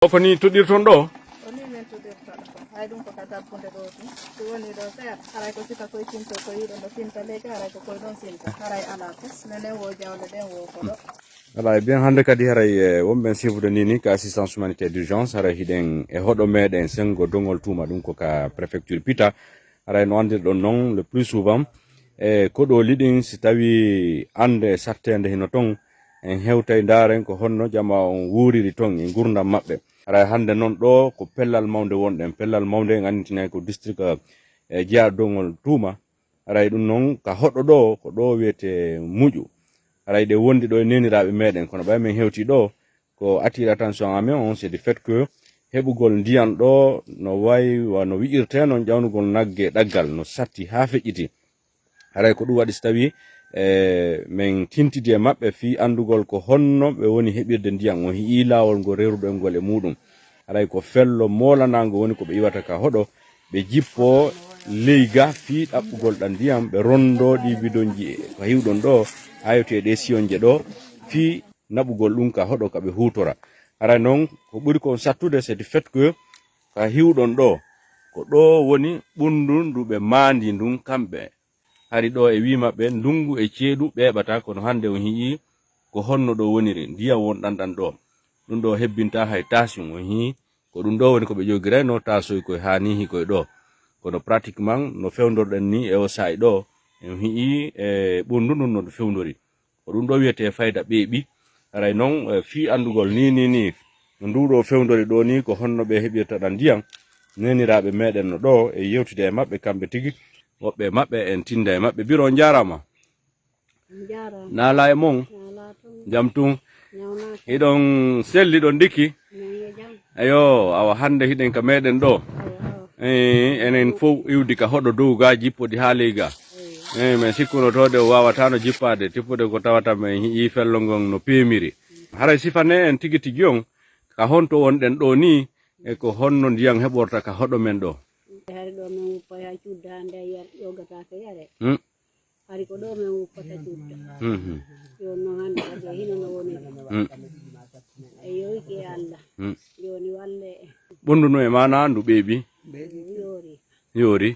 fani toɗirton ɗo oni men toɗirta ɗo hay ɗum ko ka dabbude ɗo ɗum so woni ɗo seeɗa haray ko sika koye cinto ko yiɗo no finta leydi haray ko koye ɗon finta haray ala tes minen wo jawle ɗen wo ko ɗo voilà bien hande kadi haray wonɓen sifude nini ka assistance humanitaire d'urgence haray hiɗen e hoɗo meɗen sengo dongol tuma ɗum ko ka préfecture pita haray no andirɗon noon le plus souvent e koɗoli ɗin si tawi ande sattede hino ton en hewtay daren ko honno jama on wuriri ton e gurdam maɓɓe haray hande noon ɗo ko pellal mawde wonɗen pellal mawde en anditinay ko district e jeeya dongol tuma haray ɗum noon ka hoɗɗo ɗo ko ɗo wiyete muƴu haray ɗe wondi ɗo e neniraɓe meɗen kono ɓay min hewti ɗo ko attire attention amen on c'est du fait que heɓugol ndiyam ɗo no wayi no wi'irte noon ƴawnugol nagge ɗaggal no satti ha feƴƴiti haray ko ɗum waɗi so tawi min tintidi e maɓɓe fi andugol ko honno ɓe woni heɓirde ndiyam on hi'i lawol ngo reruɗo ngol e muɗum haray ko fello molanago woni ko ɓe iwata ka hoɗo ɓe jippo leyga fi ɗaɓɓugol ɗan ndiyam ɓe rondo ɗi bidonji ko hiwɗon ɗo ayoti e ɗe siyonje ɗo fi naɓugol ɗum ka hoɗo kaɓe hutora haray noon ko ɓuri kon sattude c'est du fait que ka hiwɗon ɗo ko ɗo woni ɓundu ndu ɓe mandi ndun kamɓe hari ɗo e wi maɓɓe ndungu e ceeɗu ɓeɓata kono hande on hi'i ko honno ɗo woniri ndiyam wonɗanɗan ɗo ɗum ɗo hebbinta hay tasum on hi'i ko ɗum ɗo woni ko ɓe jogirayno tasoy koye hanihi koye ɗo kono pratiquement no fewdorɗen ni e o sa'i ɗo en hi'i e ɓundu ndun no fewdori ko ɗum ɗo wiyete fayda ɓeeɓi haray noon fi andugol ni no nduɗo fewdori ɗo ni ko honno ɓe heɓirta ɗan ndiyam neniraɓe meɗen no ɗo e yewtude e maɓɓe kamɓe tigi woɓɓe maɓɓe en tinda e maɓɓe biro on jarama naala e mon jam tum hiɗon selli ɗon dikki ayo awa hande hiɗen ka meɗen ɗo enen fof iwdi ka hoɗo dow ga jippodi ha ley ga min sikkunotode o wawatano jippade tippude ko tawata min hi'i fello ngon no peemiri haray sifane en tigi tigi on ka honto wonɗen ɗo ni e ko honno ndiyam heɓorta ka hoɗo men ɗo hari ɗo min wuppa ha cudda hande yogatake yare hari ko ɗo min wuppata cudda joni noon hande kadi e hino no woni e yoyki e Allah joni walle ɓunduno e mana ndu ɓeeɓi yoori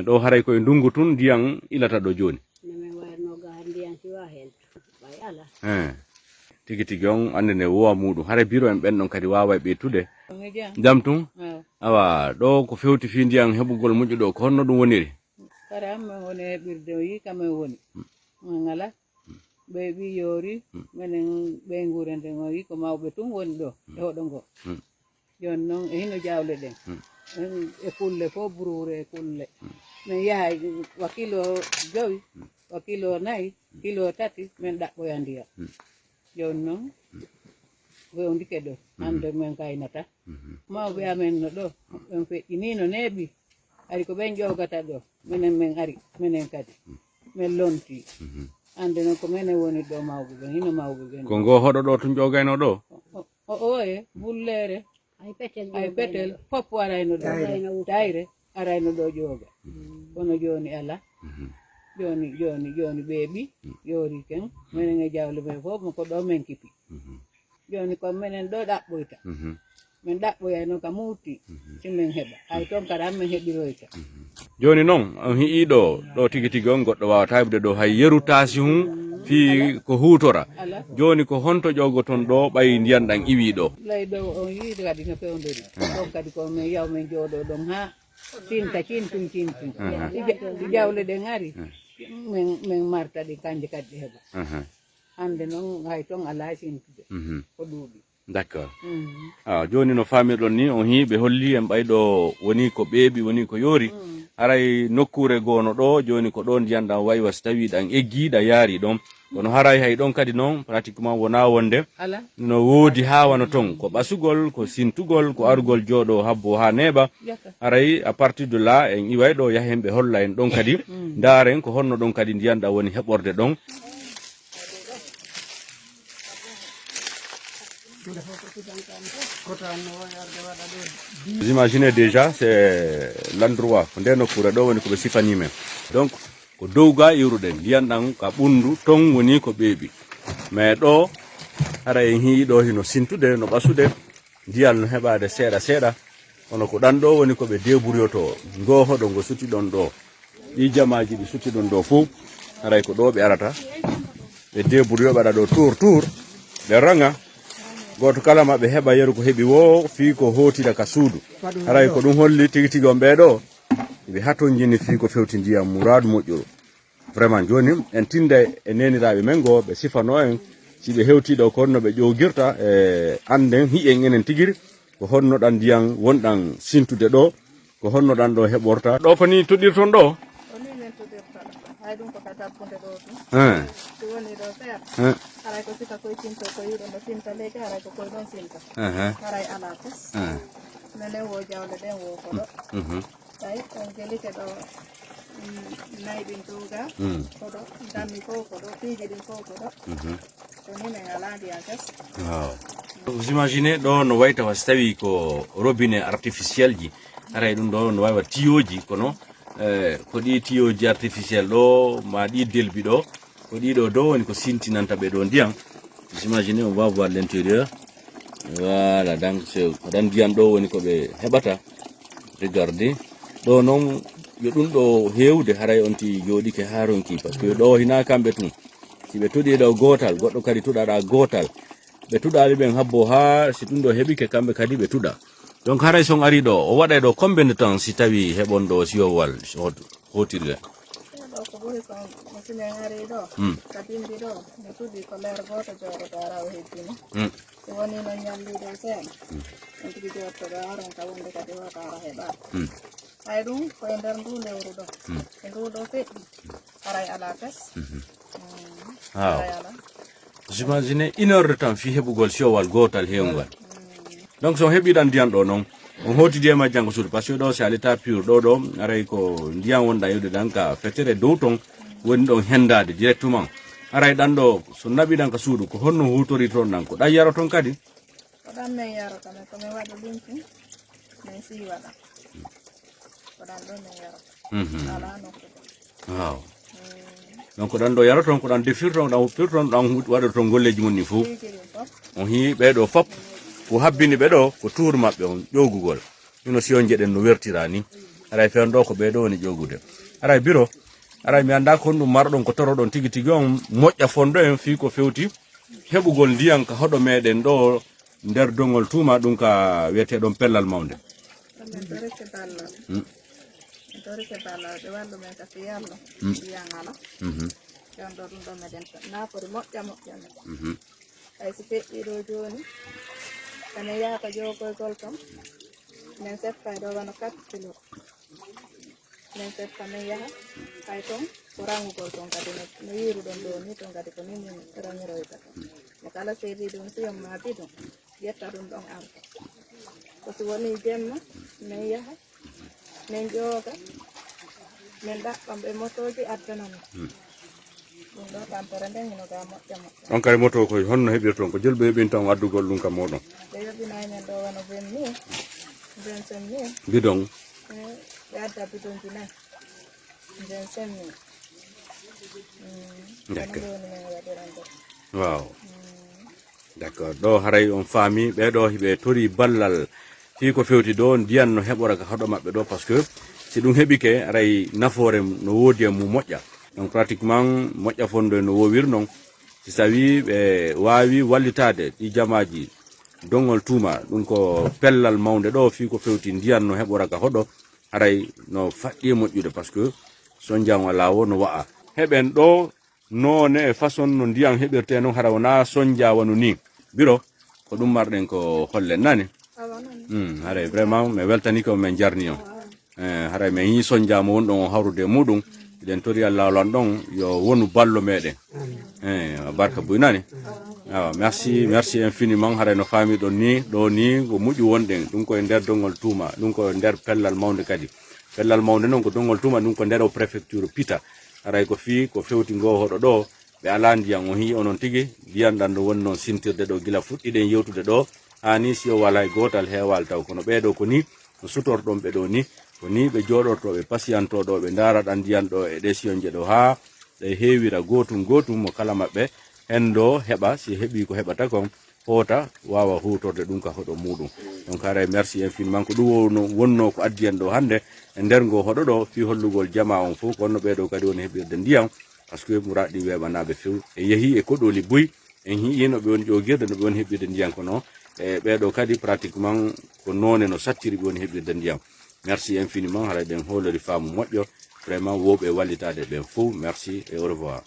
ɗo haray koye ndungu tun ndiyam ilata ɗo joni min wayno ga ndiyam siwa hen ɓay ala tigi tigi on ande ne wowa muɗum haray biro en ɓen ɗon kadi wawa e ɓeytude jam tum awa ɗo ko fewti fi ndiyam heɓugol moƴƴuɗo ko honno ɗum woniri kara min woni heɓirde o yi kamen woni min ala ɓe ɓi yoori minen ɓe guure nden o yi ko mawɓe tun woni ɗo e hoɗo ngo joni noon e hino jawle ɗen e kulle fof buruure e kulle min yahay wa kilo 5 wa kilo 4 kilo 3 min ɗaɓɓoya ndiyam joni noon fewndike ɗo hande min kaynata mawɓe amen no ɗo ɓen feƴƴini no neeɓi ari ko ɓen ƴogata ɗo minen min ari minen kadi min lonti ande noon ko minen woni ɗo mawɓe ɓen hino mawɓe ɓen ko ngo hoɗo ɗo tun ƴogayno ɗo oye bullere ay petel fof arayno ɗo tayre arayno ɗo ƴooga kono joni ala joni ɓeeɓi yoori ken minen e jawle men fof ko ɗo men kipi joni ko minen ɗo ɗaɓɓoyta min ɗaɓɓoyayno ka muuti simin heɓa hay toon kada hammin heɓiroyta joni noon on hi'i ɗo tigi tigi on goɗɗo wawata heɓde ɗo hay yerutasi hum fi ko hutora joni ko honto ƴogoton ɗo ɓayi ndiyam ɗan iwi ɗo ley ɗo on yiide kadi no fewdori ɗon kadi ko min yaw min jooɗo ɗon ha cinta cintun ɗi jawle ɗen ari min marta ɗi kanje kadi ɗi heɓa hande noon hay toon ala sintude ko ɗuuɗi d'accord joni no famirɗon ni on hi ɓe holli en ɓayɗo woni ko ɓeeɓi woni ko yoori haray nokkure goono ɗo joni ko ɗo ndiyam ɗam wayi so tawi ɗan eggi ɗa yaari ɗon kono haray hay ɗon kadi noon pratiquement wona wonde no woodi ha wano ton ko ɓasugol ko sintugol ko arugol jooɗo habbo ha neeɓa haray à partir de là en iway ɗo yahen ɓe holla en ɗon kadi ndaren ko honno ɗon kadi ndiyam ɗam woni heɓorde ɗon Vous imaginez déjà, c'est l'endroit nde nokkure ɗo woni ko ɓe sifani men donc ko dow ga iwruɗen ndiyan ɗan ka ɓundu ton woni ko ɓeeɓi mais ɗo hara en hiiɗo hino sintude no ɓasude diyal no heɓade seeɗa seeɗa kono ko ɗan ɗo woni koɓe deburyoto ngo hoɗo ngo suti ɗon ɗo ɗi jamaji ɗi suti ɗon ɗo fuu haray ko ɗo ɓe arata ɓe deburyo ɓaɗa ɗo tour ɓe ranga goto kala maɓe heɓa yeru ko heɓi wo fi ko hotida ka suudu haray ko ɗum holli tigi tigi on ɓeɗo ɓe haton jini fi ko fewti ndiyam mouradu moƴƴuru vraiment joni en tinda e neniraɓe men go ɓe sifano en si ɓe hewtiɗo ko honno ɓe ƴowguirta e anden hiƴen enen tigiri ko honno ɗan ndiyam wonɗan sintude ɗo ko honno ɗan ɗo heɓorta ɗo ko ni toɗirton ɗo Oni men toɗirta hay ɗum ko ka dabbude ɗo tum so woni ɗo seeɗa haray ko sika koye sinto ko yiɗo no sinta leyke haray ko koye ɗon sinta haray ala tes minen wo jawle ɗen wo ko ɗo tawi on gelike ɗo nayi ɗin tuga ko ɗo dammi fof ko ɗo piiji ɗin fof ko ɗo to ni min ala ndiyan tes vous imaginez ɗo no way tawa so tawi ko robinet artificiel ji haray ɗum ɗo no wawa tiyoji kono ko ɗi tiyoji artificiel ɗo ma ɗi delbi ɗo ko ɗiɗo dow woni ko sintinanta ɓe ɗo ndiyam vous imaginez on va voir l'intérieur voilà donc ko ɗan ndiyam ɗo woni koɓe heɓata regardez ɗo noon yo ɗum ɗo hewde haray on ti joɗike ha ronki par ce que ɗo hina kamɓe tun si ɓe tuɗi ɗo gotal goɗɗo kadi tuɗaɗa gotal ɓe tuɗali ɓen habbo ha si ɗum ɗo heɓike kamɓe kadi ɓe tuɗa donc haray son ari ɗo o waɗay ɗo combien de temps si tawi heɓon ɗo siyowal hotirde ɗo ko ɓuri kon no simen ari ɗo ka bindi ɗo mi tuɗi ko leer goto jooɗoɗo ara o heddini so woni no ñalliɗo seeɗa on tigi jottoɗo aron ka wonde kadi wota ara heɓa hay ɗum koye nder ndu lewru ɗo e ndu ɗo feƴƴi haray ala tes haray ala j'imagine 1 heure de temps fi heɓugol siyowal gotal hewgal donc so heɓiɗan ndiyam ɗo noon on hotidi e majjango suudu par ce que ɗo si a l'état pur ɗo aray ko ndiyam wonɗa yewde ɗan ka fetere dow ton woni ɗon hendade directement aray ɗan ɗo so naɓiɗan ka suudu ko honno hutori toon ɗan ko ɗan yaro toon kadi ko ɗan min yarata men komin waɗa ɗumti min siiwaɗa ko ɗan ɗo min yarata ala nokkude waaw donc ɗan ɗo yaro toon ko ɗan defirton ɗan huppirton ɗan waɗa toon golleji mum ni fou fiikirin fof on hi ɓeɗo fop ko habbini ɓe ɗo ko tour maɓɓe on ƴogugol ino si on jeɗen no wertira ni aray fen ɗo ko ɓeɗo woni ƴogude aray biro aray mi anda ko ɗum marɗon ko toroɗon tigi tigi on moƴƴa fonɗo en fi ko fewti heɓugol ndiyam ka hoɗo meɗen ɗo nder dongol tuma ɗum ka wiyeteɗon pellal mawde min torike ballal min torike ballal ɓe wallu men ka fiyallo ndiyan ala jon ɗo ɗum ɗo meɗen naafori moƴƴa moƴƴa men hay so feƴƴi ɗo joni kamin yahata jogoygol kam min seppay ɗo wano 4 kilo min seppa min yaha hay toon ko rangugol toon kadi no yiruɗon ɗo ni toon kadi ko ni min rangiroyta mi kala seedi ɗum siyon ma bidon yetta ɗum ɗon arta ko so woni jemma min yaha min jooga min ɗaɓɓam ɓe motoji addanami ɗum ɗo tampere nden hino ga moƴƴa moƴƴa on kadi moto koye honno heɓirton ko jolɓe heɓin tan waddugol ɗum kam moɗon ɓe yoɓinayi men ɗo wano 20 000 25 000 bidon ɓe adda bidonji 4 25 000 D'accord. ɗum woni min waɗirande waaw d'accord ɗo haray on faami ɓeɗo ɓe tori ballal fi ko fewti ɗo ndiyan no heɓora ka haɗo maɓɓe ɗo par ce que si ɗum heɓike aray nafoore no woodi e mum moƴƴa donc pratiquement moƴƴa fondo no wowir noon si tawi ɓe wawi wallitade ɗi jamaji dongol tuma ɗum ko pellal mawde ɗo fi ko fewti ndiyan no heɓora ka hoɗo haray no faɗɗi moƴƴude par ce que son jam lawo no wa'a heɓen ɗo none e façon no ndiyam heɓirte noon hara wona sonja wanu ni biro ko ɗum marɗen ko hollen nani haray vraiment mi weltani ko min jarni on haray min yi sonjama wonɗon o hawrude muɗum eɗen tori Allah lan ɗon yo wonu ballo meɗen barka buynani awa merci infiniment haray no faami ɗon ni ɗo ni ko muƴu wonɗen ɗum koye nder dongol tuma ɗum ko nder pellal mawde kadi pellal mawde noon ko dongol tuma ɗum ko nder o préfecture pita haray ko fi ko fewti ngo hoɗo ɗo ɓe ala ndiyam o hi onon tigi ndiyam ɗan ɗo woni noon sintirde ɗo gila fuɗɗiɗen yewtude ɗo hani si o wala e gotal heewal taw kono ɓeɗo ko ni no sutorɗon ɓe ɗo ni ko ni ɓe jooɗorto ɓe pasiyantoɗo ɓe ndaraɗan ndiyam ɗo e ɗe siyonje ɗo ha ɗe heewira gotum gotum mo kala maɓɓe hen ɗo heɓa si heeɓi ko heɓata kon hota wawa hutorde ɗum ka hoɗo muɗum donc haray merci infiniment ko ɗum wonno ko addi en ɗo hande e nder ngo hoɗo ɗo fi hollugol jama on fof konno ɓeɗo kadi woni heɓirde ndiyam par ce que muraɗi weɓanaɓe few e yeehi e koɗoli boyi en hi'i no ɓe woni ƴogirde no ɓe woni heɓirde ndiyam kono e ɓeɗo kadi pratiquement ko none no sattiri ɓe woni heɓirde ndiyam merci infiniment haray ɗen holori faamu moƴƴo vraiment woɓe wallitade ɓen fof merci et au revoir.